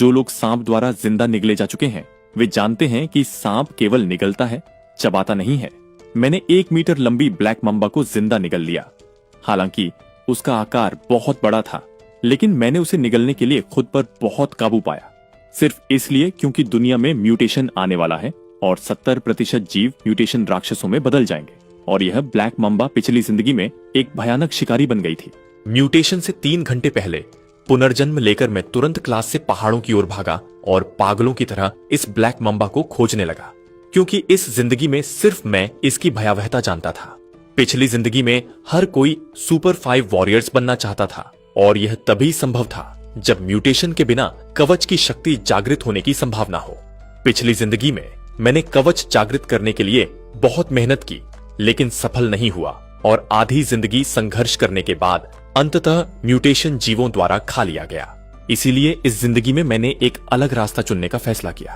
जो लोग सांप द्वारा जिंदा निगले जा चुके हैं वे जानते हैं कि सांप केवल निगलता है, चबाता नहीं है। मैंने 1 मीटर लंबी ब्लैक मम्बा को जिंदा निगल लिया। हालांकि उसका आकार बहुत बड़ा था, लेकिन मैंने उसे निगलने के लिए खुद पर बहुत काबू पाया, सिर्फ इसलिए क्योंकि दुनिया में म्यूटेशन आने वाला है और 70% जीव म्यूटेशन राक्षसों में बदल जाएंगे। और यह ब्लैक मम्बा पिछली जिंदगी में एक भयानक शिकारी बन गई थी। म्यूटेशन से 3 घंटे पहले पुनर्जन्म लेकर मैं तुरंत क्लास से पहाड़ों की ओर भागा और पागलों की तरह इस ब्लैक मम्बा को खोजने लगा, क्योंकि इस जिंदगी में सिर्फ मैं इसकी भयावहता जानता था। पिछली जिंदगी में हर कोई सुपर 5 वॉरियर्स बनना चाहता था और यह तभी संभव था जब म्यूटेशन के बिना कवच की शक्ति जागृत होने की संभावना हो। पिछली जिंदगी में मैंने कवच जागृत करने के लिए बहुत मेहनत की, लेकिन सफल नहीं हुआ और आधी जिंदगी संघर्ष करने के बाद अंततः म्यूटेशन जीवों द्वारा खा लिया गया। इसीलिए इस जिंदगी में मैंने एक अलग रास्ता चुनने का फैसला किया।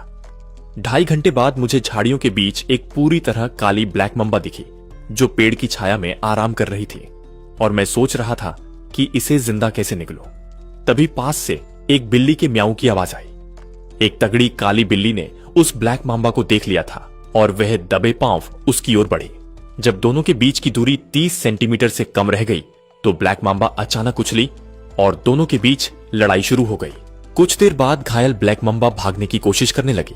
2.5 घंटे बाद मुझे झाड़ियों के बीच एक पूरी तरह काली ब्लैक मम्बा दिखी, जो पेड़ की छाया में आराम कर रही थी, और मैं सोच रहा था कि इसे जिंदा कैसे निगलूं। तभी पास से एक बिल्ली के म्याऊ की आवाज आई। एक तगड़ी काली बिल्ली ने उस ब्लैक मम्बा को देख लिया था और वह दबे पांव उसकी ओर बढ़ी। जब दोनों के बीच की दूरी 30 सेंटीमीटर से कम रह गई तो ब्लैक मम्बा अचानक उछली और दोनों के बीच लड़ाई शुरू हो गई। कुछ देर बाद घायल ब्लैक मम्बा भागने की कोशिश करने लगी,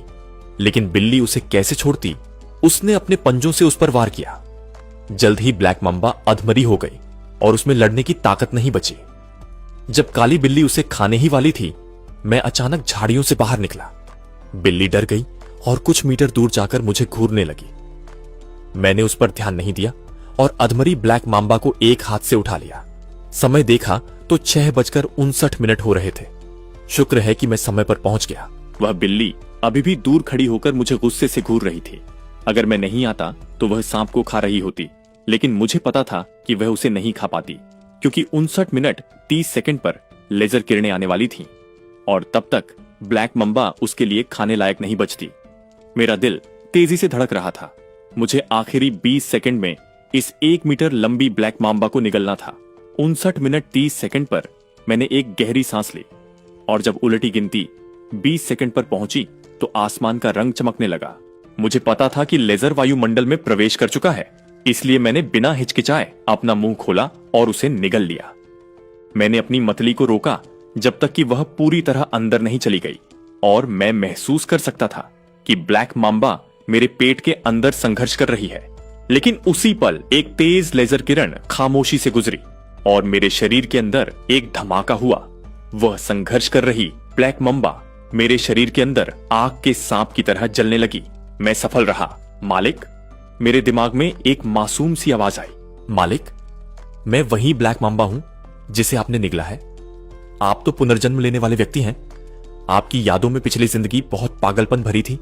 लेकिन बिल्ली उसे कैसे छोड़ती। उसने अपने पंजों से उस पर वार किया। जल्द ही ब्लैक मम्बा अधमरी हो गई और उसमें लड़ने की ताकत नहीं बची। जब काली बिल्ली उसे खाने ही वाली थी, मैं अचानक झाड़ियों से बाहर निकला। बिल्ली डर गई और कुछ मीटर दूर जाकर मुझे घूरने लगी। मैंने उस पर ध्यान नहीं दिया और अधमरी ब्लैक माम्बा को एक हाथ से उठा लिया। समय देखा तो 6:59 हो रहे थे। शुक्र है कि मैं समय पर पहुंच गया। वह बिल्ली अभी भी दूर खड़ी होकर मुझे गुस्से से घूर रही थी। अगर मैं नहीं आता तो वह सांप को खा रही होती, लेकिन मुझे पता था कि वह उसे नहीं खा पाती, क्योंकि 59 मिनट 30 सेकंड पर लेजर किरणें आने वाली थीं और तब तक ब्लैक मम्बा उसके लिए खाने लायक नहीं बचती। मेरा दिल तेजी से धड़क रहा था। मुझे आखिरी 20 सेकंड में इस 1 मीटर लंबी ब्लैक माम्बा को निगलना था। 59 मिनट 30 सेकंड पर मैंने एक गहरी सांस ली और जब उलटी गिनती 20 सेकंड पर पहुंची तो आसमान का रंग चमकने लगा। मुझे पता था कि लेजर वायुमंडल में प्रवेश कर चुका है, इसलिए मैंने बिना हिचकिचाए अपना मुंह खोला और उसे निगल लिया। मैंने अपनी मतली को रोका जब तक कि वह पूरी तरह अंदर नहीं चली गई और मैं महसूस कर सकता था कि ब्लैक माम्बा मेरे पेट के अंदर संघर्ष कर रही है। लेकिन उसी पल एक तेज लेजर किरण खामोशी से गुजरी और मेरे शरीर के अंदर एक धमाका हुआ। वह संघर्ष कर रही ब्लैक मम्बा मेरे शरीर के अंदर आग के सांप की तरह जलने लगी। मैं सफल रहा, मालिक। मेरे दिमाग में एक मासूम सी आवाज आई, मालिक, मैं वही ब्लैक माम्बा हूं जिसे आपने निगला है। आप तो पुनर्जन्म लेने वाले व्यक्ति हैं। आपकी यादों में पिछली जिंदगी बहुत पागलपन भरी थी।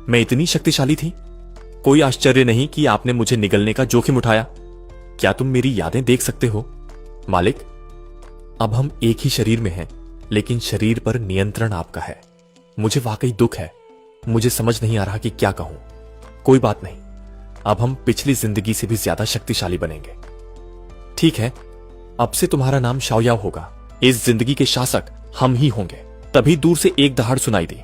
मैं इतनी शक्तिशाली थी। कोई आश्चर्य नहीं कि आपने मुझे निगलने का जोखिम उठाया। क्या तुम मेरी यादें देख सकते हो, मालिक? अब हम एक ही शरीर में हैं, लेकिन शरीर पर नियंत्रण आपका है। मुझे वाकई दुख है। मुझे समझ नहीं आ रहा कि क्या कहूं। कोई बात नहीं, अब हम पिछली जिंदगी से भी ज्यादा शक्तिशाली बनेंगे। ठीक है, अब से तुम्हारा नाम शाओयाओ होगा। इस जिंदगी के शासक हम ही होंगे। तभी दूर से एक दहाड़ सुनाई दी।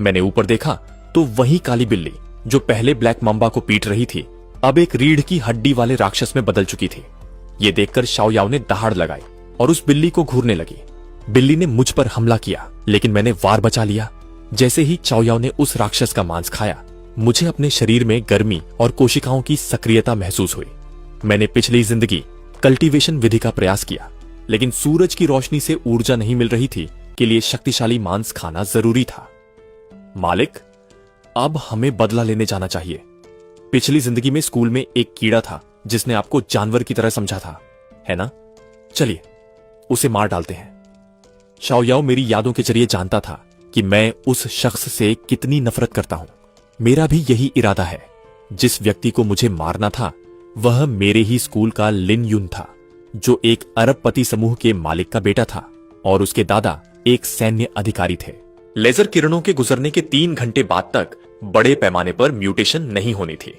मैंने ऊपर देखा तो वही काली बिल्ली जो पहले ब्लैक मम्बा को पीट रही थी, अब एक रीढ़ की हड्डी वाले राक्षस में बदल चुकी थी। ये देखकर शाओयाओ ने दहाड़ लगाई और उस बिल्ली को घूरने लगी। बिल्ली ने मुझ पर हमला किया, लेकिन मैंने वार बचा लिया। जैसे ही शाओयाओ ने उस राक्षस का मांस खाया, मुझे अपने शरीर में गर्मी और कोशिकाओं की सक्रियता महसूस हुई। मैंने पिछली जिंदगी कल्टीवेशन विधि का प्रयास किया, लेकिन सूरज की रोशनी से ऊर्जा नहीं मिल रही थी के लिए शक्तिशाली मांस खाना जरूरी था। मालिक, अब हमें बदला लेने जाना चाहिए। पिछली जिंदगी में स्कूल में एक कीड़ा था जिसने आपको जानवर की तरह समझा था, है ना? चलिए उसे मार डालते हैं। शाओयाओ मेरी यादों के जरिए जानता था कि मैं उस शख्स से कितनी नफरत करता हूं। मेरा भी यही इरादा है। जिस व्यक्ति को मुझे मारना था वह मेरे ही स्कूल का लिन युन था, जो एक अरबपति समूह के मालिक का बेटा था और उसके दादा एक सैन्य अधिकारी थे। लेजर किरणों के गुजरने के 3 घंटे बाद तक बड़े पैमाने पर म्यूटेशन नहीं होनी थी।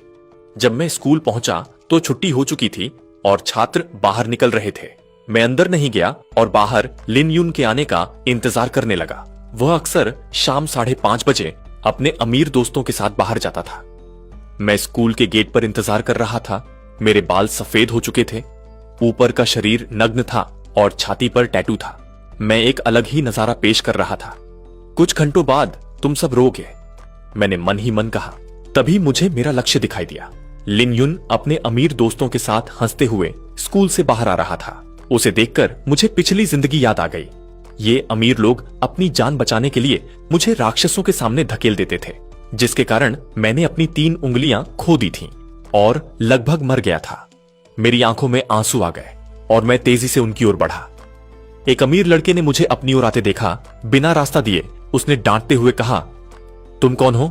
जब मैं स्कूल पहुंचा तो छुट्टी हो चुकी थी और छात्र बाहर निकल रहे थे। मैं अंदर नहीं गया और बाहर लिन युन के आने का इंतजार करने लगा। वह अक्सर शाम 5:30 बजे अपने अमीर दोस्तों के साथ बाहर जाता था। मैं स्कूल के गेट पर इंतजार कर रहा था। मेरे बाल सफेद हो चुके थे, ऊपर का शरीर नग्न था और छाती पर टैटू था। मैं एक अलग ही नजारा पेश कर रहा था। कुछ घंटों बाद तुम सब रो गए, मैंने मन ही मन कहा। तभी मुझे मेरा लक्ष्य दिखाई दिया। लिन युन अपने अमीर दोस्तों के साथ हंसते हुए स्कूल से बाहर आ रहा था। उसे देखकर मुझे पिछली जिंदगी याद आ गई। ये अमीर लोग अपनी जान बचाने के लिए मुझे राक्षसों के सामने धकेल देते थे, जिसके कारण मैंने अपनी 3 उंगलियां खो दी थीं और लगभग मर गया था। मेरी आंखों में आंसू आ गए और मैं तेजी से उनकी ओर बढ़ा। एक अमीर लड़के ने मुझे अपनी ओर आते देखा। बिना रास्ता दिए उसने डांटते हुए कहा, तुम कौन हो?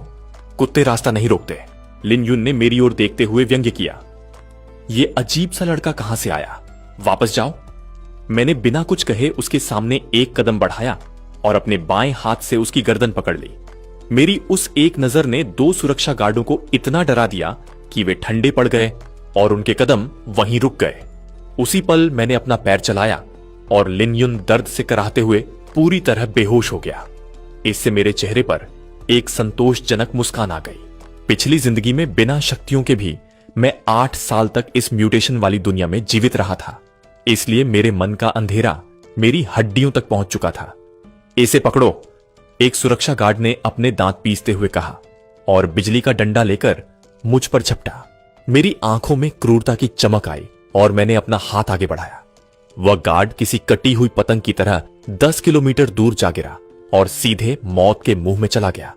कुत्ते रास्ता नहीं रोकते। लिन युन ने मेरी ओर देखते हुए व्यंग्य किया। ये अजीब सा लड़का कहां से आया? वापस जाओ। मैंने बिना कुछ कहे उसके सामने एक कदम बढ़ाया और अपने बाएं हाथ से उसकी गर्दन पकड़ ली। मेरी उस एक नजर ने 2 सुरक्षा गार्डों को इतना डरा दिया कि वे ठंडे पड़ गए और उनके कदम वहीं रुक गए। उसी पल मैंने अपना पैर चलाया और लिन युन दर्द से कराहते हुए पूरी तरह बेहोश हो गया। इससे मेरे चेहरे पर एक संतोषजनक मुस्कान आ गई। पिछली जिंदगी में बिना शक्तियों के भी मैं 8 साल तक इस म्यूटेशन वाली दुनिया में जीवित रहा था, इसलिए मेरे मन का अंधेरा मेरी हड्डियों तक पहुंच चुका था। इसे पकड़ो, एक सुरक्षा गार्ड ने अपने दांत पीसते हुए कहा और बिजली का डंडा लेकर मुझ पर झपटा। मेरी आंखों में क्रूरता की चमक आई और मैंने अपना हाथ आगे बढ़ाया। वह गार्ड किसी कटी हुई पतंग की तरह 10 किलोमीटर दूर जा गिरा और सीधे मौत के मुंह में चला गया।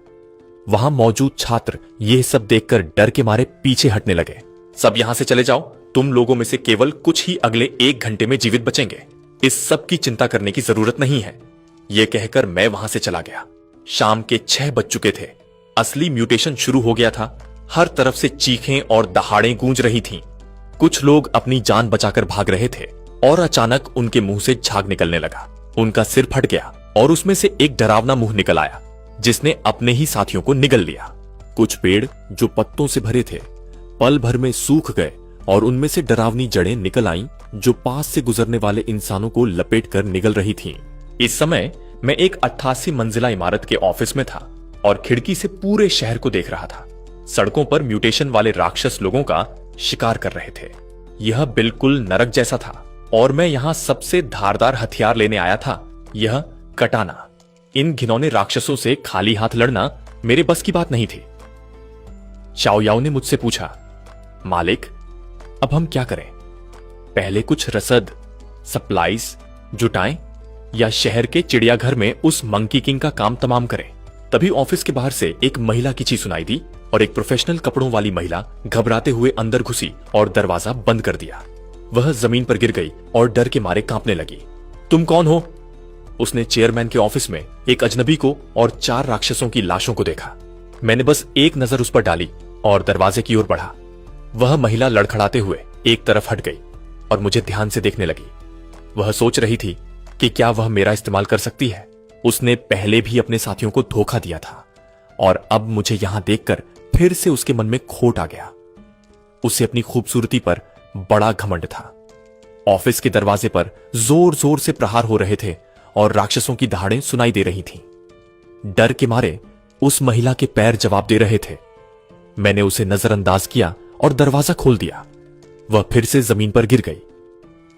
वहां मौजूद छात्र यह सब देखकर डर के मारे पीछे हटने लगे। सब यहां से चले जाओ, तुम लोगों में से केवल कुछ ही अगले 1 घंटे में जीवित बचेंगे। इस सब की चिंता करने की जरूरत नहीं है। यह कहकर मैं वहां से चला गया। शाम के 6 बज चुके थे। असली म्यूटेशन शुरू हो गया था। हर तरफ से चीखें और दहाड़ें गूंज रही थीं। कुछ लोग अपनी जान बचाकर भाग रहे थे और अचानक उनके मुंह से झाग निकलने लगा। उनका सिर फट गया और उसमें से एक डरावना मुंह निकल आया, जिसने अपने ही साथियों को निगल लिया। कुछ पेड़ जो पत्तों से भरे थे पल भर में सूख गए और उनमें से डरावनी जड़ें निकल आईं, जो पास से गुजरने वाले इंसानों को लपेटकर निगल रही थीं। इस समय मैं एक 88 मंजिला इमारत के ऑफिस में था और खिड़की से पूरे शहर को देख रहा था। सड़कों पर म्यूटेशन वाले राक्षस लोगों का शिकार कर रहे थे। यह बिल्कुल नरक जैसा था और मैं यहां सबसे धारदार हथियार लेने आया था, यह कटाना। इन घिनौने राक्षसों से खाली हाथ लड़ना मेरे बस की बात नहीं थी। शाओयाओ ने मुझसे पूछा, मालिक अब हम क्या करें? पहले कुछ रसद सप्लाईज जुटाएं या शहर के चिड़ियाघर में उस मंकी किंग का काम तमाम करें? तभी ऑफिस के बाहर से एक महिला की चीख सुनाई दी और एक प्रोफेशनल कपड़ों वाली महिला घबराते हुए अंदर घुसी और दरवाजा बंद कर दिया। वह जमीन पर गिर गई और डर के मारे कांपने लगी। तुम कौन हो? उसने चेयरमैन के ऑफिस में एक अजनबी को और 4 राक्षसों की लाशों को देखा। मैंने बस एक नजर उस पर डाली और दरवाजे की ओर बढ़ा। वह महिला लड़खड़ाते हुए एक तरफ हट गई और मुझे ध्यान से देखने लगी। वह सोच रही थी कि क्या वह मेरा इस्तेमाल कर सकती है। उसने पहले भी अपने साथियों को धोखा दिया था और अब मुझे यहां देखकर फिर से उसके मन में खोट आ गया। उसे अपनी खूबसूरती पर बड़ा घमंड था। ऑफिस के दरवाजे पर जोर जोर से प्रहार हो रहे थे और राक्षसों की दहाड़ें सुनाई दे रही थीं। डर के मारे उस महिला के पैर जवाब दे रहे थे। मैंने उसे नजरअंदाज किया और दरवाजा खोल दिया। वह फिर से जमीन पर गिर गई।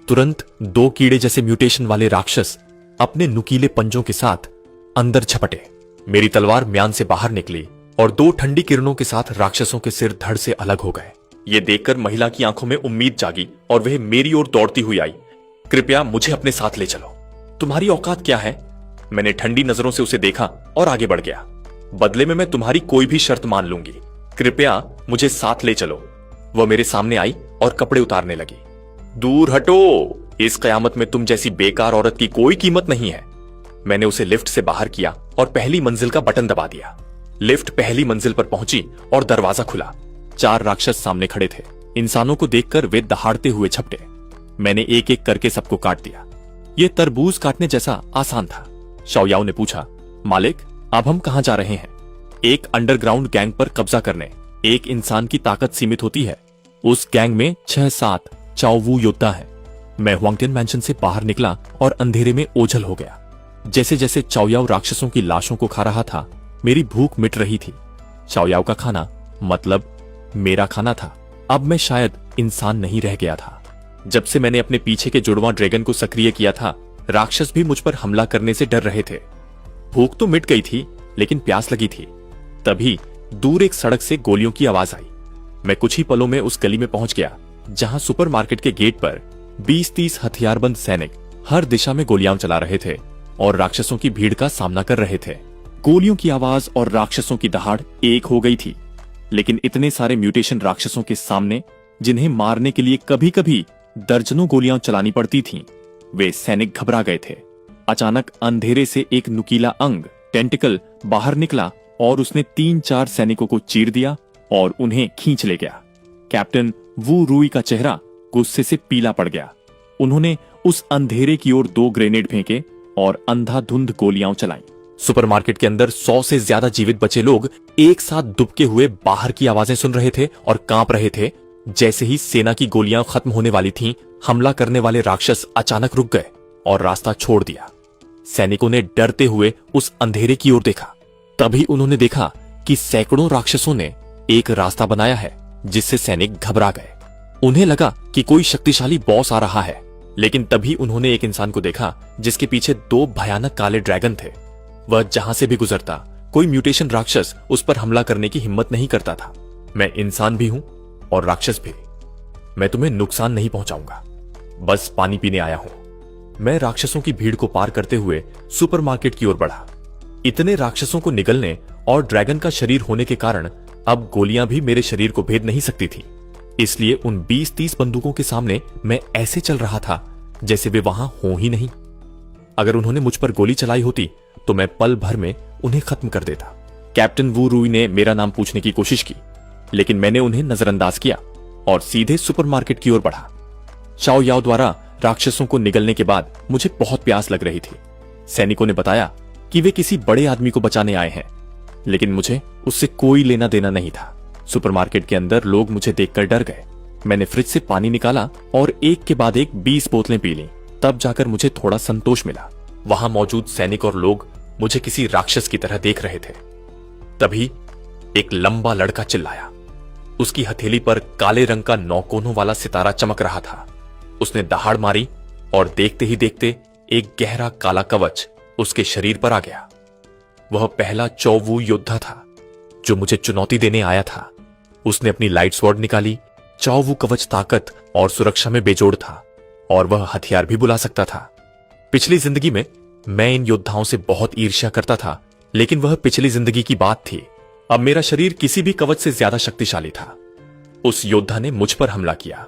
तुरंत 2 कीड़े जैसे म्यूटेशन वाले राक्षस अपने नुकीले पंजों के साथ अंदर झपटे। मेरी तलवार म्यान से बाहर निकली और 2 ठंडी किरणों के साथ राक्षसों के सिर धड़ से अलग हो गए। ये देखकर महिला की आंखों में उम्मीद जागी और वह मेरी ओर दौड़ती हुई आई। कृपया मुझे अपने साथ ले चलो। तुम्हारी औकात क्या है? मैंने ठंडी नजरों से उसे देखा और आगे बढ़ गया। बदले में मैं तुम्हारी कोई भी शर्त मान लूंगी। कृपया मुझे साथ ले चलो। वह मेरे सामने आई और कपड़े उतारने लगी। दूर हटो, इस कयामत में तुम जैसी बेकार औरत की कोई कीमत नहीं है। मैंने उसे लिफ्ट से बाहर किया और पहली मंजिल का बटन दबा दिया। लिफ्ट पहली मंजिल पर पहुंची और दरवाजा खुला। 4 राक्षस सामने खड़े थे। इंसानों को देखकर वे दहाड़ते हुए झपटे। मैंने एक एक करके सबको काट दिया। यह तरबूज काटने जैसा आसान था। शाओयाओ ने पूछा, मालिक अब हम कहां जा रहे हैं? एक अंडरग्राउंड गैंग पर कब्जा करने। एक इंसान की ताकत सीमित होती है। उस गैंग में 6-7 चाओवू योद्धा हैं। मैं हुआंगटिन मैंशन से बाहर निकला और अंधेरे में ओझल हो गया। जैसे जैसे चाओयाओ राक्षसों की लाशों को खा रहा था, मेरी भूख मिट रही थी। चाओयाओ का खाना मतलब मेरा खाना था। अब मैं शायद इंसान नहीं रह गया था। जब से मैंने अपने पीछे के जुड़वां ड्रैगन को सक्रिय किया था, राक्षस भी मुझ पर हमला करने से डर रहे थे। भूख तो मिट गई थी, लेकिन प्यास लगी थी। तभी दूर एक सड़क से गोलियों की आवाज आई। मैं कुछ ही पलों में उस गली में पहुंच गया, जहां सुपरमार्केट के गेट पर 20-30 हथियारबंद सैनिक हर दिशा में गोलियां चला रहे थे और राक्षसों की भीड़ का सामना कर रहे थे। गोलियों की आवाज और राक्षसों की दहाड़ एक हो गई थी, लेकिन इतने सारे म्यूटेशन राक्षसों के सामने, जिन्हें मारने के लिए कभी कभी दर्जनों गोलियां चलानी पड़ती थीं, वे सैनिक घबरा गए थे। अचानक अंधेरे से एक नुकीला अंग, टेंटिकल, बाहर निकला और उसने 3-4 सैनिकों को चीर दिया और उन्हें खींच ले गया। कैप्टन वू रुई का चेहरा गुस्से से पीला पड़ गया। उन्होंने उस अंधेरे की ओर 2 ग्रेनेड फेंके और अंधाधुंध गोलियां चलाईं। सुपरमार्केट के अंदर 100 से ज्यादा जीवित बचे लोग एक साथ दुबके हुए बाहर की आवाजें सुन रहे थे और कांप रहे थे। जैसे ही सेना की गोलियां खत्म होने वाली थीं, हमला करने वाले राक्षस अचानक रुक गए और रास्ता छोड़ दिया। सैनिकों ने डरते हुए उस अंधेरे की ओर देखा। तभी उन्होंने देखा कि सैकड़ों राक्षसों ने एक रास्ता बनाया है, जिससे सैनिक घबरा गए। उन्हें लगा कि कोई शक्तिशाली बॉस आ रहा है, लेकिन तभी उन्होंने एक इंसान को देखा जिसके पीछे 2 भयानक काले ड्रैगन थे। वह जहां से भी गुजरता, कोई म्यूटेशन राक्षस उस पर हमला करने की हिम्मत नहीं करता था। मैं इंसान भी हूं और राक्षस भी। मैं तुम्हें नुकसान नहीं पहुंचाऊंगा, बस पानी पीने आया हूं। मैं राक्षसों की भीड़ को पार करते हुए सुपरमार्केट की ओर बढ़ा। इतने राक्षसों को निगलने और ड्रैगन का शरीर होने के कारण अब गोलियां भी मेरे शरीर को भेद नहीं सकती थी। इसलिए उन 20-30 बंदूकों के सामने मैं ऐसे चल रहा था जैसे वे वहां हो ही नहीं। अगर उन्होंने मुझ पर गोली चलाई होती तो मैं पल भर में उन्हें खत्म कर देता। कैप्टन वू रुई ने मेरा नाम पूछने की कोशिश की, लेकिन मैंने उन्हें नजरअंदाज किया और सीधे सुपरमार्केट की ओर बढ़ा। चाओयाओ द्वारा राक्षसों को निगलने के बाद मुझे बहुत प्यास लग रही थी। सैनिकों ने बताया कि वे किसी बड़े आदमी को बचाने आए हैं, लेकिन मुझे उससे कोई लेना देना नहीं था। सुपरमार्केट के अंदर लोग मुझे देखकर डर गए। मैंने फ्रिज से पानी निकाला और एक के बाद एक 20 बोतलें पी लीं। तब जाकर मुझे थोड़ा संतोष मिला। वहां मौजूद सैनिक और लोग मुझे किसी राक्षस की तरह देख रहे थे। तभी एक लंबा लड़का चिल्लाया। उसकी हथेली पर काले रंग का 9 कोनों वाला सितारा चमक रहा था। उसने दहाड़ मारी और देखते ही देखते एक गहरा काला कवच उसके शरीर पर आ गया। वह पहला चौवू योद्धा था जो मुझे चुनौती देने आया था। उसने अपनी लाइट स्वॉर्ड निकाली। चौवू कवच ताकत और सुरक्षा में बेजोड़ था और वह हथियार भी बुला सकता था। पिछली जिंदगी में मैं इन योद्धाओं से बहुत ईर्ष्या करता था, लेकिन वह पिछली जिंदगी की बात थी। अब मेरा शरीर किसी भी कवच से ज्यादा शक्तिशाली था। उस योद्धा ने मुझ पर हमला किया,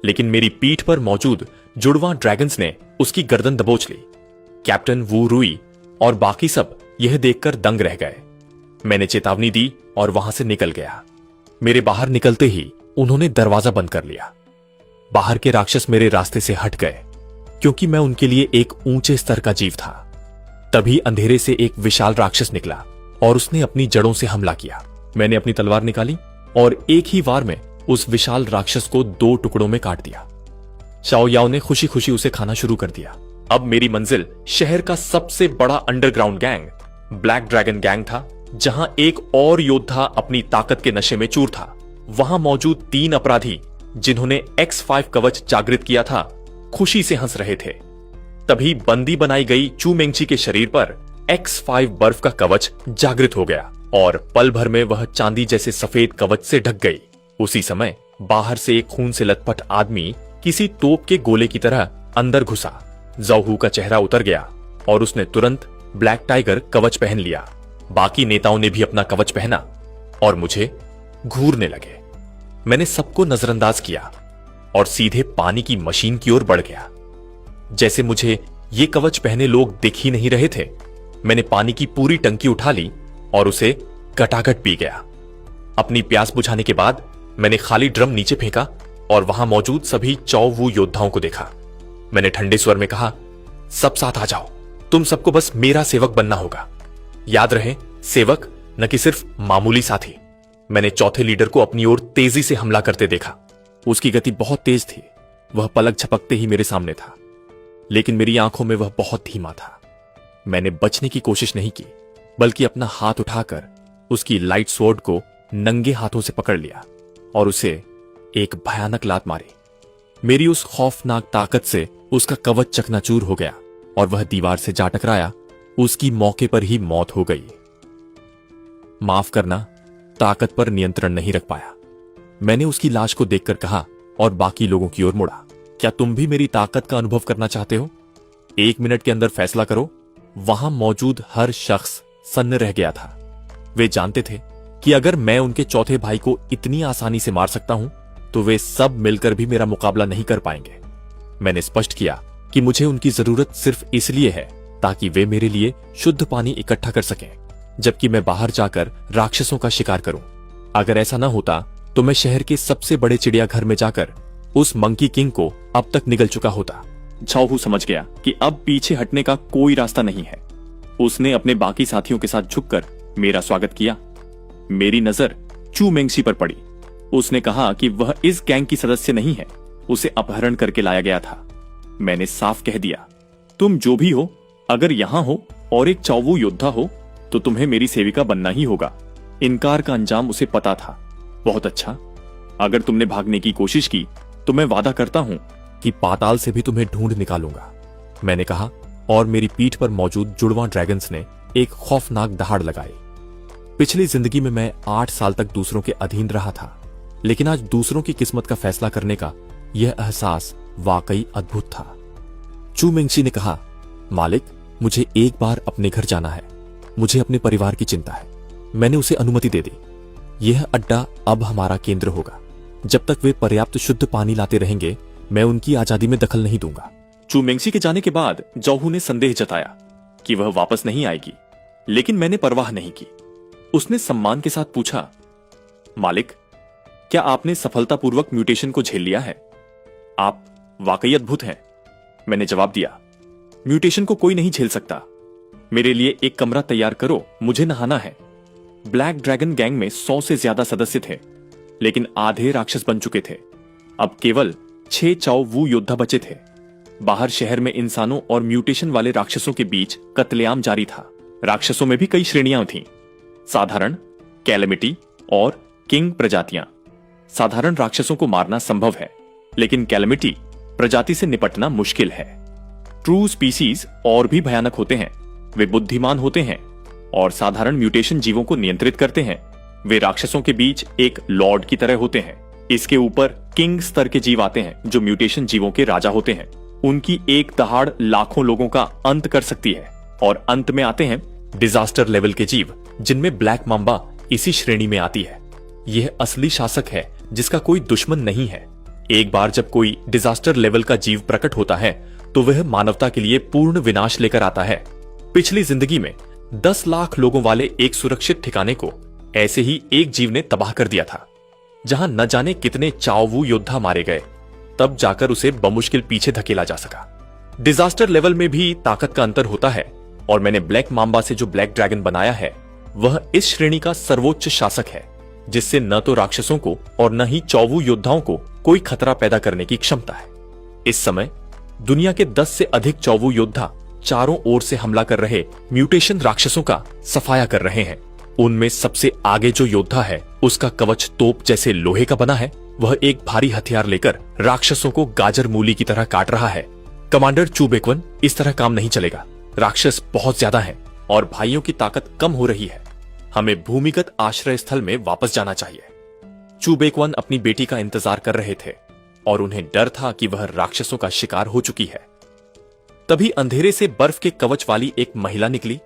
लेकिन मेरी पीठ पर मौजूद जुड़वां ड्रैगन्स ने उसकी गर्दन दबोच ली। कैप्टन वू रुई और बाकी सब यह देखकर दंग रह गए। मैंने चेतावनी दी और वहां से निकल गया। मेरे बाहर निकलते ही उन्होंने दरवाजा बंद कर लिया। बाहर के राक्षस मेरे रास्ते से हट गए, क्योंकि मैं उनके लिए एक ऊंचे स्तर का जीव था। तभी अंधेरे से एक विशाल राक्षस निकला और उसने अपनी जड़ों से हमला किया। मैंने अपनी तलवार निकाली और एक ही वार में उस विशाल राक्षस को 2 टुकड़ों में काट दिया। चाओयाओ ने खुशी खुशी उसे खाना शुरू कर दिया। अब मेरी मंजिल शहर का सबसे बड़ा underground gang, black dragon gang था, जहां एक और योद्धा अपनी ताकत के नशे में चूर था। वहां मौजूद 3 अपराधी जिन्होंने X5 कवच जागृत किया था, खुशी से हंस रहे थे। तभी बंदी बनाई गई चू मेंगची के शरीर पर X5 बर्फ का कवच जागृत हो गया और पल भर में वह चांदी जैसे सफेद कवच से ढक गई। उसी समय बाहर से एक खून से लथपथ आदमी किसी तोप के गोले की तरह अंदर घुसा। ज़ोहू का चेहरा उतर गया और उसने तुरंत ब्लैक टाइगर कवच पहन लिया। बाकी नेताओं ने भी अपना कवच पहना और मुझे घूरने लगे। मैंने सबको नजरअंदाज किया और सीधे पानी की मशीन की ओर बढ़ गया। जैसे मुझे ये कवच पहने लोग दिख ही नहीं रहे थे, मैंने पानी की पूरी टंकी उठा ली और उसे गटागट पी गया। अपनी प्यास बुझाने के बाद मैंने खाली ड्रम नीचे फेंका और वहां मौजूद सभी चौवू योद्धाओं को देखा। मैंने ठंडे स्वर में कहा, सब साथ आ जाओ, तुम सबको बस मेरा सेवक बनना होगा। याद रहे, सेवक न कि सिर्फ मामूली साथी। मैंने चौथे लीडर को अपनी ओर तेजी से हमला करते देखा। उसकी गति बहुत तेज थी। वह पलक झपकते ही मेरे सामने था, लेकिन मेरी आंखों में वह बहुत धीमा था। मैंने बचने की कोशिश नहीं की, बल्कि अपना हाथ उठाकर उसकी लाइट स्वॉर्ड को नंगे हाथों से पकड़ लिया और उसे एक भयानक लात मारी। मेरी उस खौफनाक ताकत से उसका कवच चकनाचूर हो गया और वह दीवार से जा टकराया। उसकी मौके पर ही मौत हो गई। माफ करना, ताकत पर नियंत्रण नहीं रख पाया। मैंने उसकी लाश को देखकर कहा और बाकी लोगों की ओर मुड़ा, क्या तुम भी मेरी ताकत का अनुभव करना चाहते हो? 1 मिनट के अंदर फैसला करो। वहां मौजूद हर शख्स सन्न रह गया था। वे जानते थे कि अगर मैं उनके चौथे भाई को इतनी आसानी से मार सकता हूं तो वे सब मिलकर भी मेरा मुकाबला नहीं कर पाएंगे। मैंने स्पष्ट किया कि मुझे उनकी जरूरत सिर्फ इसलिए है ताकि वे मेरे लिए शुद्ध पानी इकट्ठा कर सकें, जबकि मैं बाहर जाकर राक्षसों का शिकार करूं। अगर ऐसा न होता तो मैं शहर के सबसे बड़े चिड़ियाघर में जाकर उस मंकी किंग को अब तक निगल चुका होता। झाओहू समझ गया कि अब पीछे हटने का कोई रास्ता नहीं है। उसने अपने बाकी साथियों के साथ झुककर मेरा स्वागत किया। मेरी नजर चू मेंगशी पर पड़ी। उसने कहा कि वह इस गैंग की सदस्य नहीं है, उसे अपहरण करके लाया गया था। मैंने साफ कह दिया, तुम जो भी हो, अगर यहां हो और एक चाओवू योद्धा हो तो तुम्हें मेरी सेविका बनना ही होगा। इनकार का अंजाम उसे पता था। बहुत अच्छा, अगर तुमने भागने की कोशिश की तो मैं वादा करता हूं कि पाताल से भी तुम्हें ढूंढ निकालूंगा, मैंने कहा, और मेरी पीठ पर मौजूद जुड़वां ड्रैगन्स ने एक खौफनाक दहाड़ लगाई। पिछली जिंदगी में मैं 8 साल तक दूसरों के अधीन रहा था, लेकिन आज दूसरों की किस्मत का फैसला करने का यह एहसास वाकई अद्भुत था। चू मेंगशी ने कहा, मालिक, मुझे एक बार अपने घर जाना है। मुझे अपने परिवार की चिंता है। मैंने उसे अनुमति दे दी। यह अड्डा अब हमारा केंद्र होगा। जब तक वे पर्याप्त शुद्ध पानी लाते रहेंगे, मैं उनकी आजादी में दखल नहीं दूंगा। चू मेंगशी के जाने के बाद झाओहू ने संदेह जताया कि वह वापस नहीं आएगी, लेकिन मैंने परवाह नहीं की। उसने सम्मान के साथ पूछा, मालिक, क्या आपने सफलतापूर्वक म्यूटेशन को झेल लिया है? आप वाकई अद्भुत हैं। मैंने जवाब दिया, म्यूटेशन को कोई नहीं झेल सकता। मेरे लिए एक कमरा तैयार करो, मुझे नहाना है। ब्लैक ड्रैगन गैंग में 100 से ज्यादा सदस्य थे, लेकिन आधे राक्षस बन चुके थे। अब केवल 6 चाओवू योद्धा बचे थे। बाहर शहर में इंसानों और म्यूटेशन वाले राक्षसों के बीच कत्लेआम जारी था। राक्षसों में भी कई श्रेणियां थीं, साधारण, कैलेमिटी और किंग प्रजातियां। साधारण राक्षसों को मारना संभव है, लेकिन कैलेमिटी प्रजाति से निपटना मुश्किल है। ट्रू स्पीसीज और भी भयानक होते हैं। वे बुद्धिमान होते हैं और साधारण म्यूटेशन जीवों को नियंत्रित करते हैं। वे राक्षसों के बीच एक लॉर्ड की तरह होते हैं। इसके ऊपर किंग स्तर के जीव आते हैं जो म्यूटेशन जीवों के राजा होते हैं। उनकी एक दहाड़ लाखों लोगों का अंत कर सकती है। और अंत में आते हैं डिजास्टर लेवल के जीव, जिनमें ब्लैक मांबा इसी श्रेणी में आती है। यह असली शासक है जिसका कोई दुश्मन नहीं है। एक बार जब कोई डिजास्टर लेवल का जीव प्रकट होता है तो वह मानवता के लिए पूर्ण विनाश लेकर आता है। पिछली जिंदगी में 10 लाख लोगों वाले एक सुरक्षित ठिकाने को ऐसे ही एक जीव ने तबाह कर दिया था, जहां न जाने कितने चाओवू योद्धा मारे गए। तब जाकर उसे बमुश्किल पीछे धकेला जा सका। डिजास्टर लेवल में भी ताकत का अंतर होता है, और मैंने ब्लैक मांबा से जो ब्लैक ड्रैगन बनाया है वह इस श्रेणी का सर्वोच्च शासक है, जिससे न तो राक्षसों को और न ही चाओवू योद्धाओं को कोई खतरा पैदा करने की क्षमता है। इस समय दुनिया के 10 से अधिक चाओवू योद्धा चारों ओर से हमला कर रहे म्यूटेशन राक्षसों का सफाया कर रहे हैं। उनमें सबसे आगे जो योद्धा है उसका कवच तोप जैसे लोहे का बना है। वह एक भारी हथियार लेकर राक्षसों को गाजर मूली की तरह काट रहा है। कमांडर चू बेक्वन, इस तरह काम नहीं चलेगा। राक्षस बहुत ज्यादा हैं और भाइयों की ताकत कम हो रही है। हमें भूमिगत आश्रय स्थल में वापस जाना चाहिए। चू बेक्वन अपनी बेटी का इंतजार कर रहे थे और उन्हें डर था कि वह राक्षसों का शिकार हो चुकी है। तभी अंधेरे से बर्फ के कवच वाली एक महिला निकली।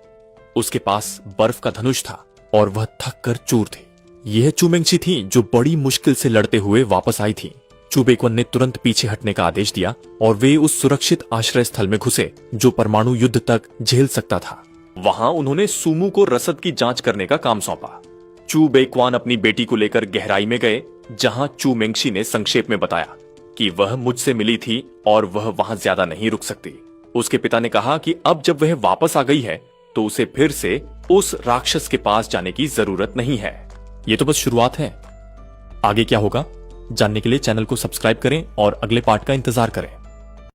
उसके पास बर्फ का धनुष था और वह थक कर चूर थी। यह चू मेंगशी थी जो बड़ी मुश्किल से लड़ते हुए वापस आई थी। चू बेक्वन ने तुरंत पीछे हटने का आदेश दिया और वे उस सुरक्षित आश्रय स्थल में घुसे जो परमाणु युद्ध तक झेल सकता था। वहां उन्होंने सुमू को रसद की जांच करने का काम सौंपा। चू बेक्वान अपनी बेटी को लेकर गहराई में गए, जहां चू मेंगशी ने संक्षेप में बताया कि वह मुझसे मिली थी और वह वहां ज्यादा नहीं रुक सकती। उसके पिता ने कहा कि अब जब वह वापस आ गई है तो उसे फिर से उस राक्षस के पास जाने की जरूरत नहीं है। ये तो बस शुरुआत है। आगे क्या होगा जानने के लिए चैनल को सब्सक्राइब करें और अगले पार्ट का इंतजार करें।